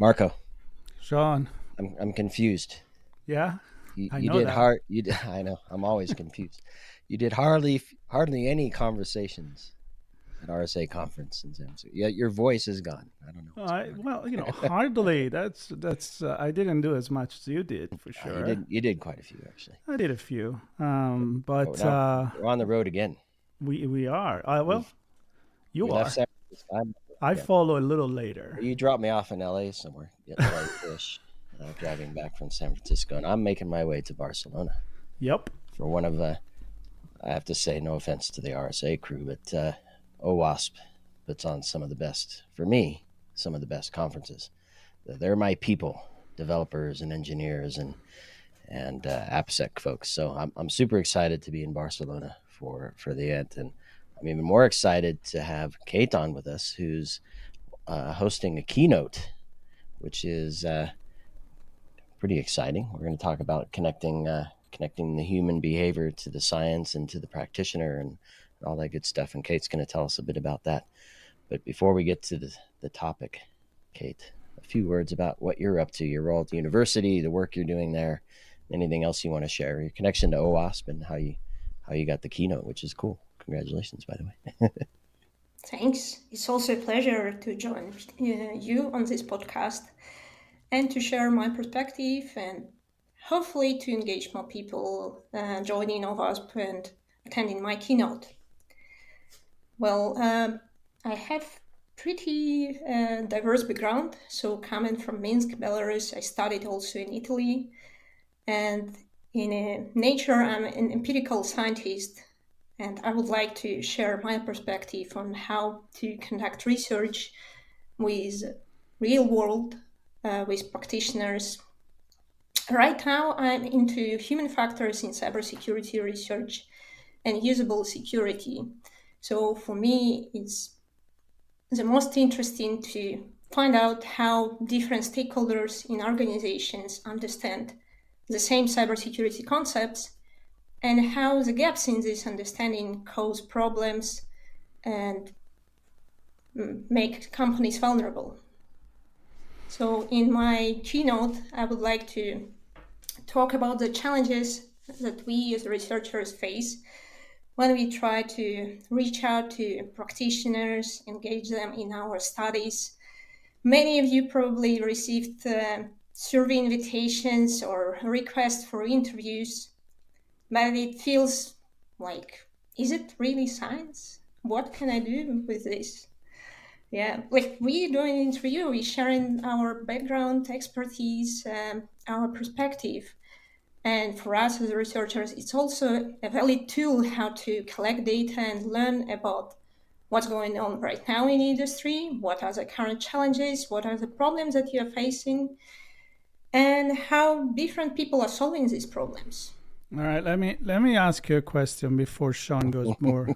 Marco, Sean, I'm confused. yeah, You, I you know did that. hard. You did, I know. I'm always confused. You did hardly any conversations at RSA conference in San Francisco. Yeah, your voice is gone. I don't know what's I going well, on. hardly. That's. I didn't do as much as you did for You sure. did quite a few actually. I did a few, But but now we're on the road again. we are. Well, We've you we left are. San Francisco. I'm I again. follow a little later. You dropped me off in LA somewhere, LA-ish, driving back from San Francisco, and I'm making my way to Barcelona Yep. for one of I have to say, no offense to the RSA crew, but OWASP puts on some of the best, for me, some of the best conferences. They're my people, developers and engineers and AppSec folks. So I'm super excited to be in Barcelona for the event, and I'm even more excited to have Kate on with us, who's hosting a keynote, which is pretty exciting. We're going to talk about connecting the human behavior to the science and to the practitioner and all that good stuff. And Kate's going to tell us a bit about that. But before we get to the topic, Kate, a few words about what you're up to, your role at the university, the work you're doing there, anything else you want to share, your connection to OWASP, and how you got the keynote, which is cool. Congratulations, by the way. Thanks. It's also a pleasure to join you on this podcast and to share my perspective and hopefully to engage more people joining OWASP and attending my keynote. Well, I have pretty diverse background. So coming from Minsk, Belarus, I studied also in Italy. And in nature, I'm an empirical scientist. And I would like to share my perspective on how to conduct research with real world, with practitioners. Right now, I'm into human factors in cybersecurity research and usable security. So for me, it's the most interesting to find out how different stakeholders in organizations understand the same cybersecurity concepts and how the gaps in this understanding cause problems and make companies vulnerable. So in my keynote, I would like to talk about the challenges that we as researchers face when we try to reach out to practitioners, engage them in our studies. Many of you probably received survey invitations or requests for interviews, but it feels like, is it really science? What can I do with this? Yeah, like we doing an interview, we sharing our background, expertise, our perspective. And for us as researchers, it's also a valid tool how to collect data and learn about what's going on right now in the industry, what are the current challenges, what are the problems that you're facing, and how different people are solving these problems. All right. Let me ask you a question before Sean goes more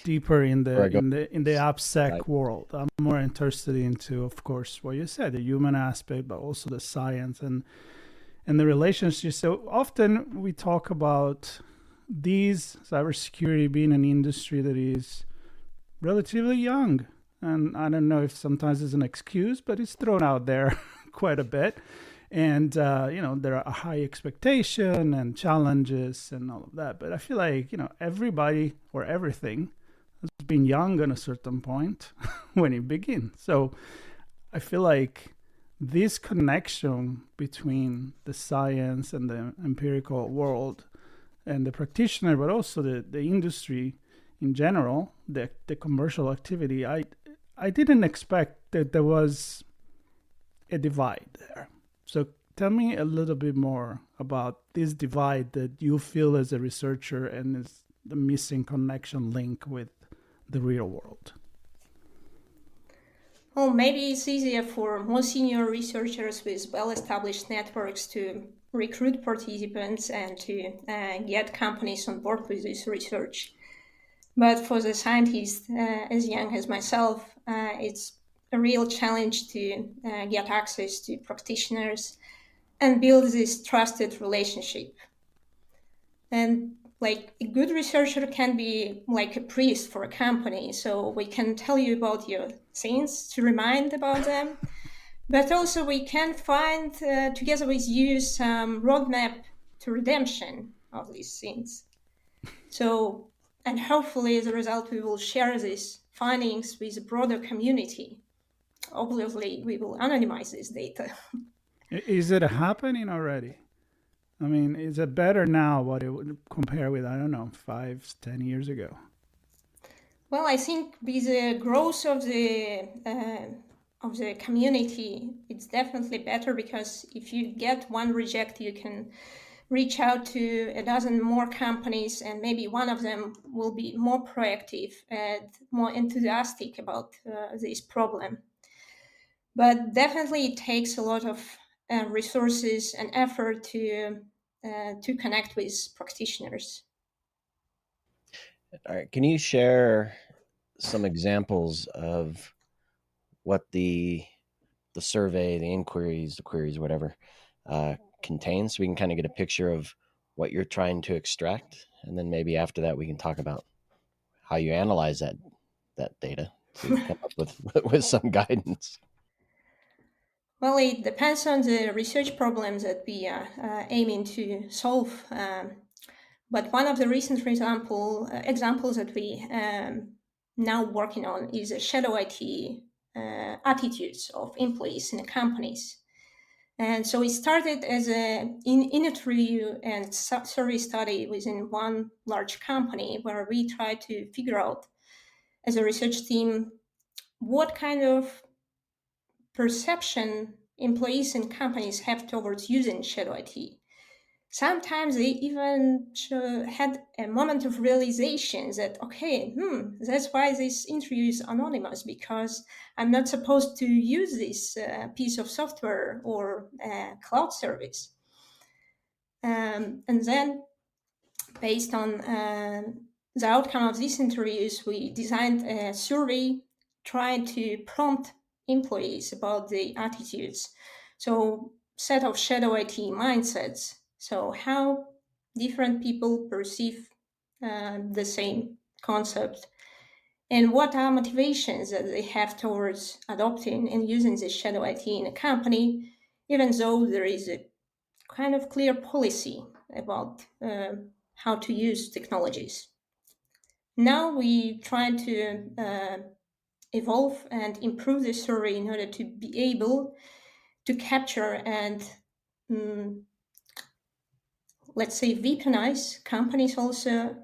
deeper in Before the I go, in the dive. AppSec world. I'm more interested into, of course, what you said, the human aspect, but also the science and the relationships. So often we talk about these cybersecurity being an industry that is relatively young. And I don't know if sometimes it's an excuse, but it's thrown out there quite a bit. And, there are a high expectation and challenges and all of that. But I feel like, everybody or everything has been young at a certain point when it begins. So I feel like this connection between the science and the empirical world and the practitioner, but also the industry in general, the commercial activity, I didn't expect that there was a divide there. So tell me a little bit more about this divide that you feel as a researcher and is the missing connection link with the real world. Well, maybe it's easier for more senior researchers with well-established networks to recruit participants and to get companies on board with this research. But for the scientists as young as myself, it's a real challenge to get access to practitioners and build this trusted relationship. And like a good researcher can be like a priest for a company. So we can tell you about your sins to remind about them. But also we can find, together with you, some roadmap to redemption of these things. So, and hopefully as a result, we will share these findings with a broader community. Obviously, we will anonymize this data. Is it happening already? I mean, is it better now what it would compare with, I don't know, 5, 10 years ago? Well, I think with the growth of the community, it's definitely better, because if you get one reject, you can reach out to a dozen more companies, and maybe one of them will be more proactive and more enthusiastic about this problem. But definitely it takes a lot of resources and effort to connect with practitioners. All right. Can you share some examples of what the survey, the inquiries, the queries, whatever, contains, so we can kind of get a picture of what you're trying to extract, and then maybe after that we can talk about how you analyze that data to come up with with some guidance. Well, it depends on the research problems that we are aiming to solve. But one of the recent examples that we now working on is shadow IT attitudes of employees in companies. And so it started as an interview and survey study within one large company, where we tried to figure out, as a research team, what kind of perception employees and companies have towards using shadow IT. Sometimes they even had a moment of realization that, okay, that's why this interview is anonymous, because I'm not supposed to use this piece of software or cloud service. And then, based on the outcome of these interviews, we designed a survey trying to prompt employees about the attitudes. So, set of shadow IT mindsets. So, how different people perceive the same concept, and what are motivations that they have towards adopting and using the shadow IT in a company, even though there is a kind of clear policy about how to use technologies. Now we try to evolve and improve the survey in order to be able to capture and, let's say, weaponize companies also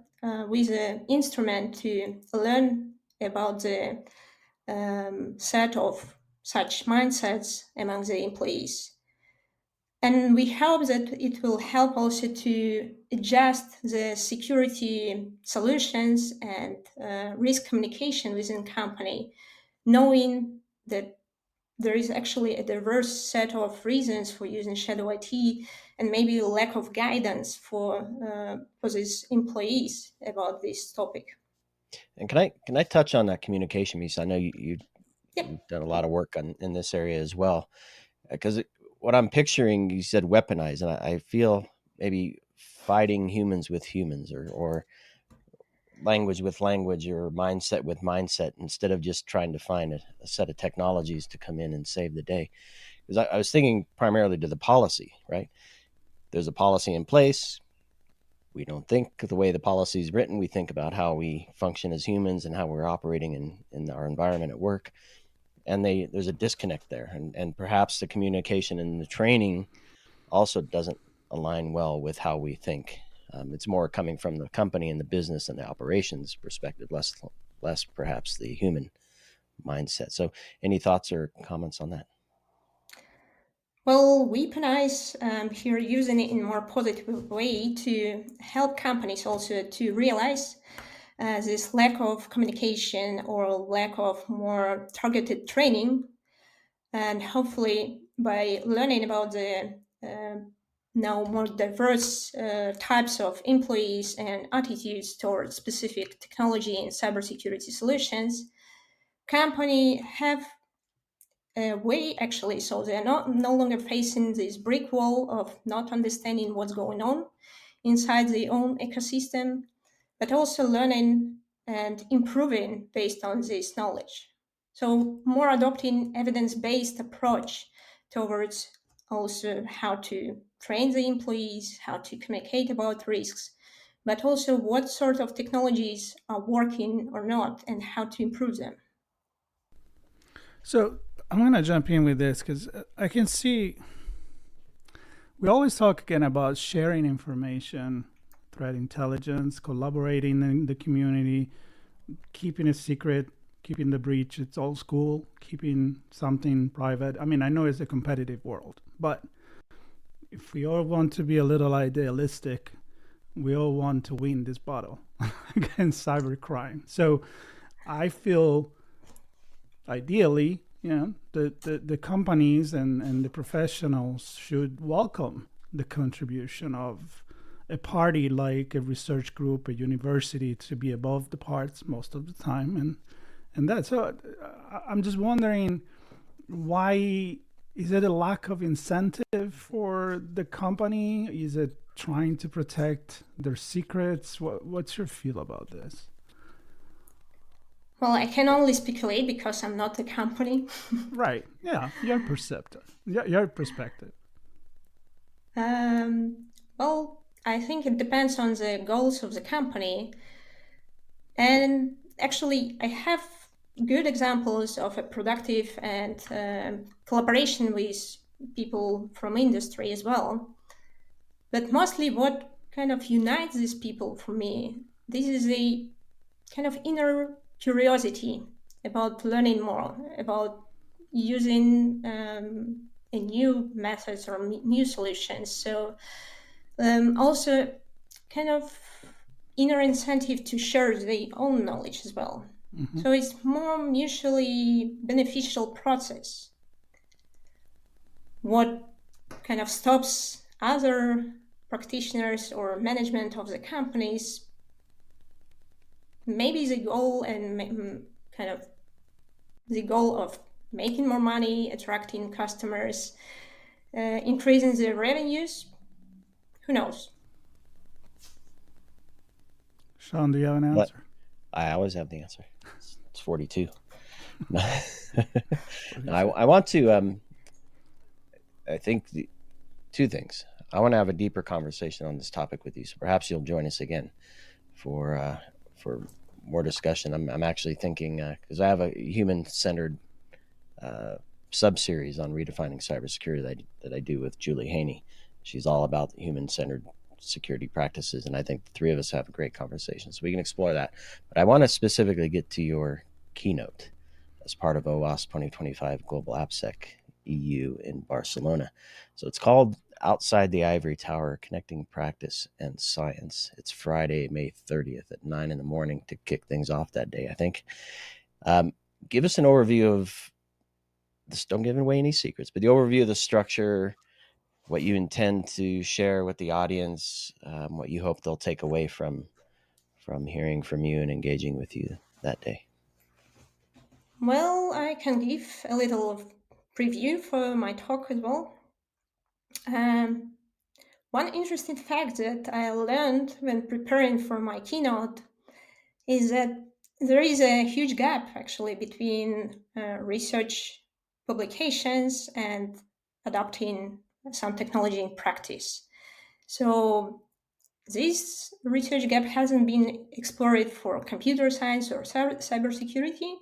with an instrument to learn about the set of such mindsets among the employees. And we hope that it will help also to adjust the security solutions and risk communication within company, knowing that there is actually a diverse set of reasons for using shadow IT, and maybe a lack of guidance for these employees about this topic. And can I touch on that communication piece? I know you've Yep. done a lot of work in this area as well, because what I'm picturing, you said weaponize, and I feel maybe fighting humans with humans, or language with language, or mindset with mindset, instead of just trying to find a set of technologies to come in and save the day. Because I was thinking primarily to the policy, right? There's a policy in place. We don't think the way the policy is written. We think about how we function as humans and how we're operating in our environment at work. And there's a disconnect there. And perhaps the communication and the training also doesn't align well with how we think. It's more coming from the company and the business and the operations perspective, less perhaps the human mindset. So any thoughts or comments on that? Well, weaponize here, using it in a more positive way to help companies also to realize this lack of communication or lack of more targeted training. And hopefully, by learning about the now more diverse types of employees and attitudes towards specific technology and cybersecurity solutions, company have a way, actually, so they're no longer facing this brick wall of not understanding what's going on inside their own ecosystem, but also learning and improving based on this knowledge. So more adopting evidence-based approach towards also how to train the employees, how to communicate about risks, but also what sort of technologies are working or not and how to improve them. So I'm going to jump in with this because I can see we always talk again about sharing information, threat intelligence, collaborating in the community, keeping a secret, keeping the breach. It's old school, keeping something private. I mean, I know it's a competitive world, but if we all want to be a little idealistic, we all want to win this battle against cybercrime. So I feel ideally, the companies and the professionals should welcome the contribution of a party like a research group, a university, to be above the parts most of the time, and that's so. I'm just wondering, why is it a lack of incentive for the company? Is it trying to protect their secrets? What's your feel about this? Well, I can only speculate because I'm not a company. Right. Yeah. Your perspective. Your perspective. Well, I think it depends on the goals of the company. And actually, I have good examples of a productive and collaboration with people from industry as well. But mostly what kind of unites these people for me, this is a kind of inner curiosity about learning more, about using a new methods or new solutions. So also kind of inner incentive to share their own knowledge as well. Mm-hmm. So it's more mutually beneficial process. What kind of stops other practitioners or management of the companies, maybe the goal and kind of the goal of making more money, attracting customers, increasing their revenues, who knows? Sean, do you have an answer? I always have the answer. It's 42. I want to, I think two things. I want to have a deeper conversation on this topic with you. So perhaps you'll join us again for more discussion. I'm actually thinking, because I have a human-centered sub-series on redefining cybersecurity that I do with Julie Haney. She's all about human-centered security practices, and I think the three of us have a great conversation, so we can explore that. But I want to specifically get to your keynote as part of OWASP 2025 Global AppSec EU in Barcelona. So it's called Outside the Ivory Tower, Connecting Practice and Science. It's Friday, May 30th at 9 in the morning to kick things off that day, I think. Give us an overview of this. Don't give away any secrets, but the overview of the structure, what you intend to share with the audience, what you hope they'll take away from hearing from you and engaging with you that day. Well, I can give a little preview for my talk as well. One interesting fact that I learned when preparing for my keynote is that there is a huge gap actually between research publications and adopting some technology in practice. So this research gap hasn't been explored for computer science or cybersecurity,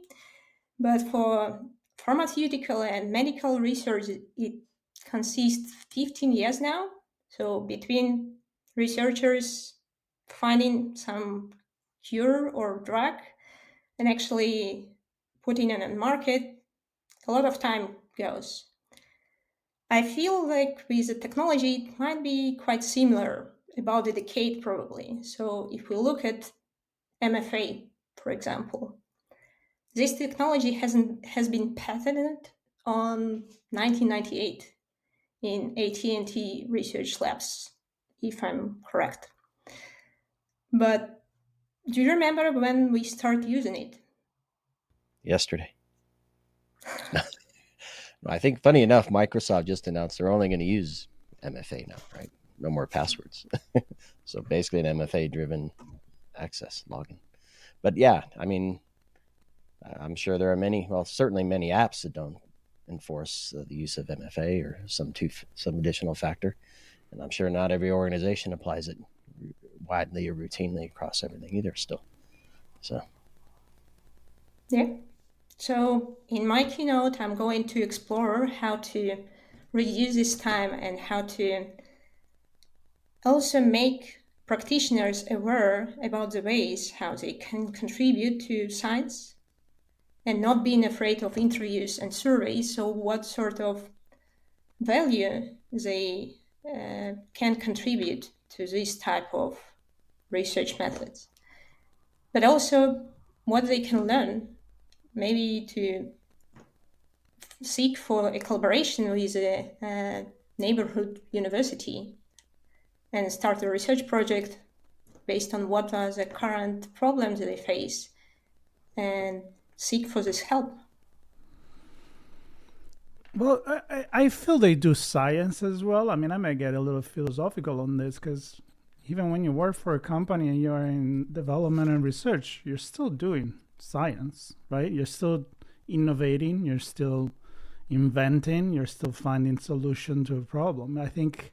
but for pharmaceutical and medical research, it consists 15 years now. So between researchers finding some cure or drug and actually putting it on the market, a lot of time goes. I feel like with the technology, it might be quite similar, about a decade probably. So if we look at MFA, for example, this technology has been patented on 1998 in AT&T research labs, if I'm correct. But do you remember when we started using it? Yesterday. I think, funny enough, Microsoft just announced they're only going to use MFA now, right? No more passwords. So basically an MFA-driven access login. But yeah, I mean, I'm sure there are many, well, certainly many apps that don't enforce the use of MFA or some additional factor. And I'm sure not every organization applies it widely or routinely across everything either still. So. Yeah. So in my keynote, I'm going to explore how to reduce this time and how to also make practitioners aware about the ways how they can contribute to science and not being afraid of interviews and surveys. So what sort of value they can contribute to this type of research methods, but also what they can learn, maybe to seek for a collaboration with a neighborhood university and start a research project based on what are the current problems they face and seek for this help. Well, I feel they do science as well. I mean, I may get a little philosophical on this because even when you work for a company and you're in development and research, you're still doing science, right? You're still innovating, you're still inventing, you're still finding solution to a problem. I think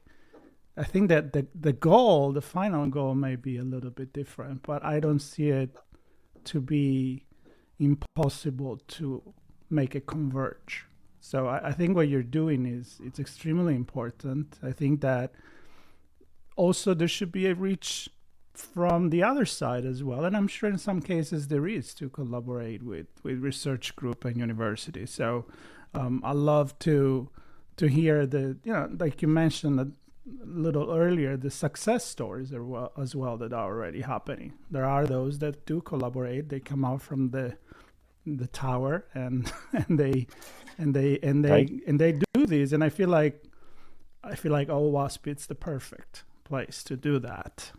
that the goal, the final goal, may be a little bit different, but I don't see it to be impossible to make it converge. So I think what you're doing it's extremely important. I think that also there should be a reach from the other side as well, and I'm sure in some cases there is, to collaborate with research group and universities. So I love to hear the, like you mentioned a little earlier, the success stories as well that are already happening. There are those that do collaborate. They come out from the tower and they do these, and I feel like OWASP it's the perfect place to do that.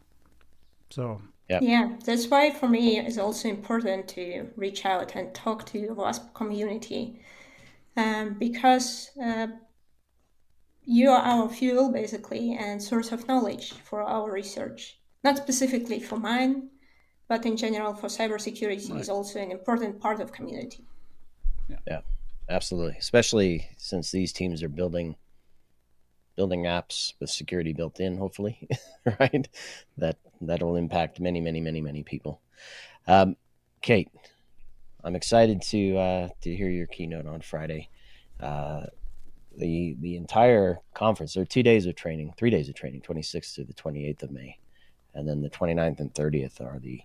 So yeah, that's why for me it's also important to reach out and talk to the OWASP community, because you are our fuel basically and source of knowledge for our research, not specifically for mine, but in general for cybersecurity. Right. Is also an important part of community. Yeah, absolutely. Especially since these teams are building apps with security built in, hopefully, right? That'll impact many people. Kate, I'm excited to hear your keynote on Friday. The entire conference, there are 3 days of training, 26th to the 28th of May. And then the 29th and 30th are the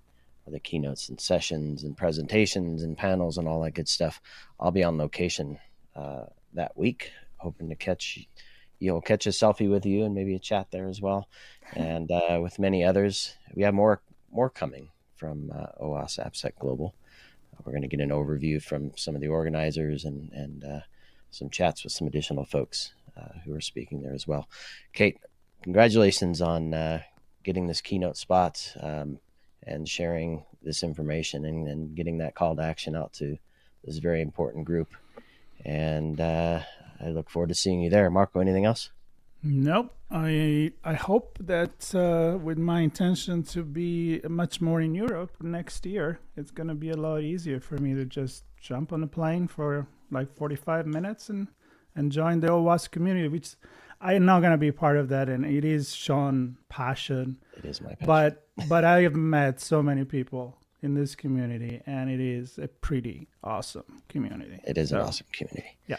keynotes and sessions and presentations and panels and all that good stuff. I'll be on location that week, hoping to catch a selfie with you and maybe a chat there as well. And with many others, we have more coming from OWASP AppSec Global. We're going to get an overview from some of the organizers and some chats with some additional folks who are speaking there as well. Kate, congratulations on getting this keynote spot and sharing this information and getting that call to action out to this very important group. And I look forward to seeing you there. Marco, anything else? Nope. I hope that with my intention to be much more in Europe next year, it's going to be a lot easier for me to just jump on a plane for like 45 minutes and join the OWASP community, which I'm not going to be part of that. And it is Sean's passion. It is my passion. But I have met so many people in this community, and it is a pretty awesome community. It is an awesome community. Yeah.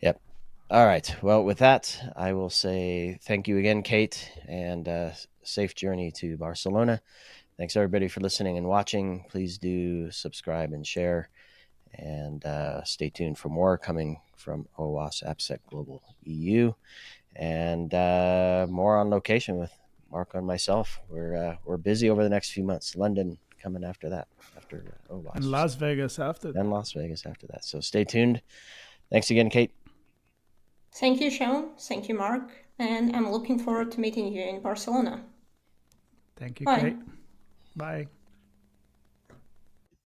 Yep. All right. Well, with that, I will say thank you again, Kate, and safe journey to Barcelona. Thanks, everybody, for listening and watching. Please do subscribe and share, and stay tuned for more coming from OWASP AppSec Global EU, and more on location with Marco and myself. We're busy over the next few months. London coming after that, after OWASP. And Las Vegas after that. And Las Vegas after that. So stay tuned. Thanks again, Kate. Thank you, Sean. Thank you, Mark. And I'm looking forward to meeting you in Barcelona. Thank you, Bye. Kate. Bye.